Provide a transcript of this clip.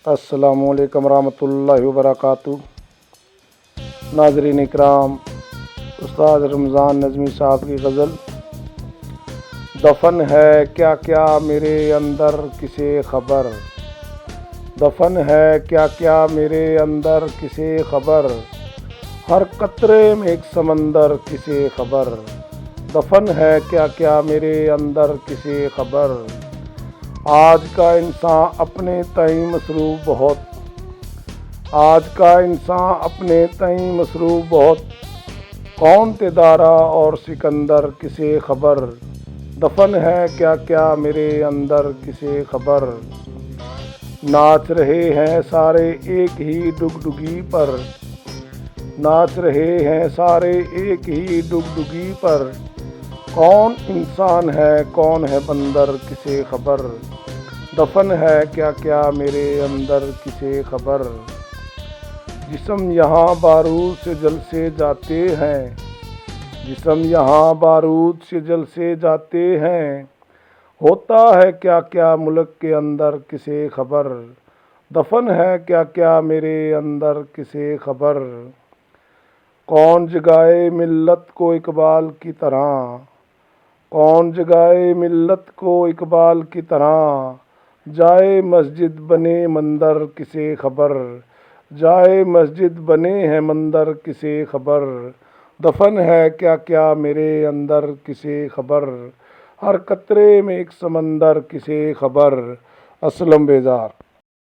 السلام علیکم ورحمۃ اللہ وبرکاتہ۔ ناظرین اکرام، استاد رمضان نظمی صاحب کی غزل دفن ہے کیا کیا میرے اندر کسے خبر، دفن ہے کیا کیا میرے اندر کسے خبر، ہر قطرے میں ایک سمندر کسے خبر، دفن ہے کیا کیا میرے اندر کسے خبر۔ آج کا انسان اپنے تئیں مصروف بہت، آج کا انسان اپنے تئیں مصروف بہت، کون تھے دارا اور سکندر کسے خبر، دفن ہے کیا کیا میرے اندر کسے خبر۔ ناچ رہے ہیں سارے ایک ہی ڈگڈگی پر، ناچ رہے ہیں سارے ایک ہی ڈگڈگی پر، کون انسان ہے کون ہے بندر کسے خبر، دفن ہے کیا کیا میرے اندر کسے خبر۔ جسم یہاں بارود سے جل سے جاتے ہیں، جسم یہاں بارود سے جل سے جاتے ہیں، ہوتا ہے کیا کیا ملک کے اندر کسے خبر، دفن ہے کیا کیا میرے اندر کسے خبر۔ کون جگائے ملت کو اقبال کی طرح، کون جگائے ملت کو اقبال کی طرح، جائے مسجد بنے مندر کسے خبر، جائے مسجد بنے ہیں مندر کسے خبر، دفن ہے کیا کیا میرے اندر کسے خبر، ہر قطرے میں ایک سمندر کسے خبر۔ اسلم بیزار۔